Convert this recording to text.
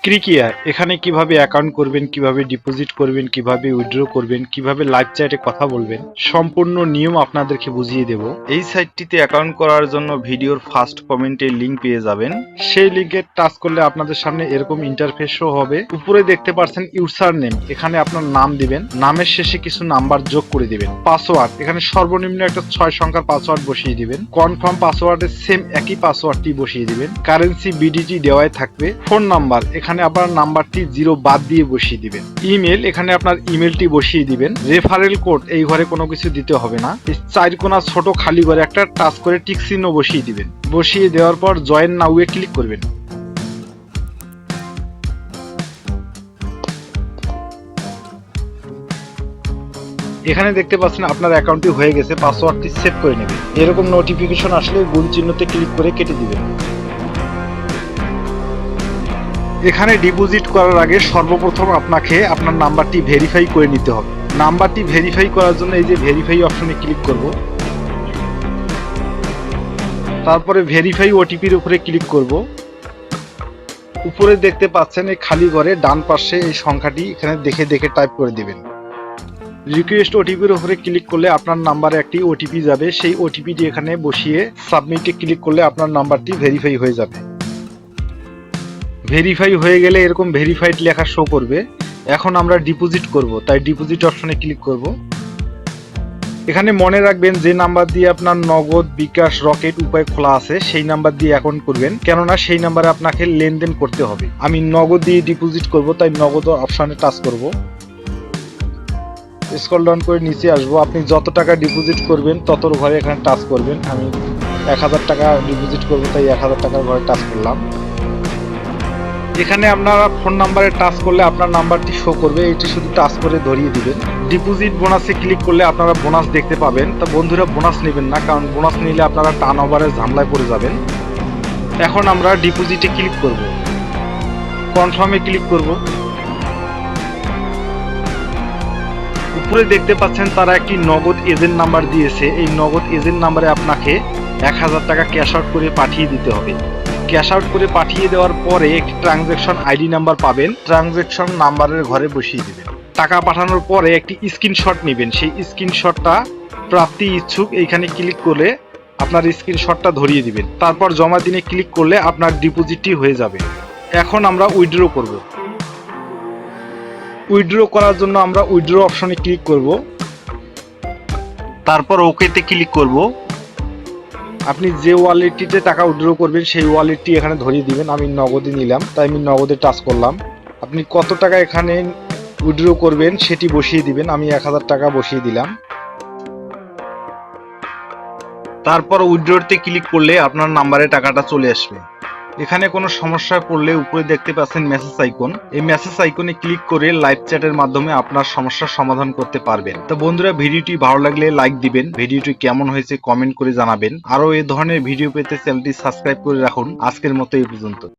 ক্রিকিয়া এখানে কিভাবে অ্যাকাউন্ট করবেন, কিভাবে ডিপোজিট করবেন, কিভাবে উইথড্র করবেন, কিভাবে লাইভ চ্যাটে কথা বলবেন, সম্পূর্ণ নিয়ম আপনাদেরকে বুঝিয়ে দেব। এই সাইটটিতে অ্যাকাউন্ট করার জন্য ভিডিওর ফার্স্ট কমেন্টে লিংক পেয়ে যাবেন। সেই লিংকে টাচ করলে আপনাদের সামনে এরকম ইন্টারফেস শো হবে। উপরে দেখতে পাচ্ছেন ইউজার নেম, এখানে আপনার নাম দিবেন, নামের শেষে কিছু নাম্বার যোগ করে দিবেন। পাসওয়ার্ড এখানে সর্বনিম্ন একটা 6 সংখ্যার পাসওয়ার্ড বসিয়ে দিবেন। কনফার্ম পাসওয়ার্ডের সেম একই পাসওয়ার্ডটি বসিয়ে দিবেন। কারেন্সি বিডিটি দেওয়াই থাকবে। ফোন নাম্বার এখানে আপনার নাম্বারটি 0 বাদ দিয়ে বসিয়ে দিবেন। ইমেল এখানে আপনার ইমেলটি বসিয়ে দিবেন। রেফারেল কোড এই ঘরে কোনো কিছু দিতে হবে না। এই 4 কোণা ছোট খালি ঘরে একটা টাচ করে টিক চিহ্ন বসিয়ে দিবেন। বসিয়ে দেওয়ার পর জয়েন নাও এ ক্লিক করবেন। এখানে দেখতে পাচ্ছেন আপনার অ্যাকাউন্টটি হয়ে গেছে, পাসওয়ার্ডটি সেভ করে নেবেন। এরকম নোটিফিকেশন আসলে গুণ চিহ্নতে ক্লিক করে কেটে দিবেন। এখানে ডিপোজিট করার আগে সর্বপ্রথম আপনাকে আপনার নাম্বারটি ভেরিফাই করে নিতে হবে। নাম্বারটি ভেরিফাই করার জন্য এই যে ভেরিফাই অপশনে ক্লিক করব। তারপরে ভেরিফাই ওটিপির উপরে ক্লিক করব। উপরে দেখতে পাচ্ছেন এই খালি ঘরে ডান পাশে এই সংখ্যাটি এখানে দেখে দেখে টাইপ করে দিবেন। রিকোয়েস্ট ওটিপির উপরে ক্লিক করলে আপনার নাম্বারে একটি ওটিপি যাবে, সেই ওটিপিটি এখানে বসিয়ে সাবমিটে ক্লিক করলে আপনার নাম্বারটি ভেরিফাই হয়ে যাবে। ভেরিফাই হয়ে গেলে এরকম ভেরিফাইড লেখা শো করবে। এখন আমরা ডিপোজিট করব, তাই ডিপোজিট অপশনে ক্লিক করব। এখানে মনে রাখবেন যে নাম্বার দিয়ে আপনার নগদ, বিকাশ, রকেট উপায় খোলা আছে সেই নাম্বার দিয়ে অ্যাকাউন্ট করবেন, কেননা সেই নাম্বারে আপনাকে লেনদেন করতে হবে। আমি নগদ দিয়ে ডিপোজিট করব, তাই নগদ অপশনে টাচ করব। স্ক্রল ডাউন করে নিচে আসবো। আপনি যত টাকা ডিপোজিট করবেন ততর ঘরে এখানে টাচ করবেন। আমি 1000 টাকা ডিপোজিট করব, তাই 1000 টাকার ঘরে টাচ করলাম। এখানে আপনারা ফোন নাম্বারে টাচ করলে আপনার নাম্বারটি শো করবে, এটি শুধু টাচ করে ধরিয়ে দিবেন। ডিপোজিট বোনাসে ক্লিক করলে আপনারা বোনাস দেখতে পাবেন। তা বন্ধুরা বোনাস নেবেন না, কারণ বোনাস নিলে আপনারা টার্ন ওভারের ঝামেলায় পড়ে যাবেন। এখন আমরা ডিপোজিটে ক্লিক করব, কনফার্মে ক্লিক করব। উপরে দেখতে পাচ্ছেন তারা একটি নগদ এজেন্ট নাম্বার দিয়েছে। এই নগদ এজেন্ট নাম্বারে আপনাকে 1000 টাকা ক্যাশ আউট করে পাঠিয়ে দিতে হবে। ক্যাশ আউট করে পাঠিয়ে দেওয়ার পরে একটি ট্রানজ্যাকশন আইডি নাম্বার পাবেন, ট্রানজ্যাকশন নাম্বারের ঘরে বসিয়ে দিবেন। টাকা পাঠানোর পরে একটি স্ক্রিনশট নেবেন, সেই স্ক্রিনশটটা প্রাপ্তি ইচ্ছুক এইখানে ক্লিক করলে আপনার স্ক্রিনশটটা ধরিয়ে দিবেন। তারপর জমা দিনে ক্লিক করলে আপনার ডিপোজিটটি হয়ে যাবে। এখন আমরা উইথড্র করব। উইথড্র করার জন্য আমরা উইথড্র অপশনে ক্লিক করব, তারপর ওকেতে ক্লিক করব। আপনি যে ওয়ালেটটিতে টাকা উইথড্র করবেন সেই ওয়ালেটটি এখানে ধরিয়ে দিবেন। আমি নগদে নিলাম, তাই আমি নগদে টাচ করলাম। আপনি কত টাকা এখানে উইথড্র করবেন সেটি বসিয়ে দিবেন। আমি 1000 টাকা বসিয়ে দিলাম। তারপর উইথড্রতে ক্লিক করলে আপনার নাম্বারে টাকাটা চলে আসবে। এখানে কোনো সমস্যায় পড়লে উপরে দেখতে পাচ্ছেন মেসেজ আইকন, এই মেসেজ আইকনে ক্লিক করে লাইভ চ্যাটের মাধ্যমে আপনার সমস্যার সমাধান করতে পারবেন। তো বন্ধুরা, ভিডিওটি ভালো লাগলে লাইক দিবেন, ভিডিওটি কেমন হয়েছে কমেন্ট করে জানাবেন। আরো এই ধরনের ভিডিও পেতে চ্যানেলটি সাবস্ক্রাইব করে রাখুন। আজকের মতো এই পর্যন্ত।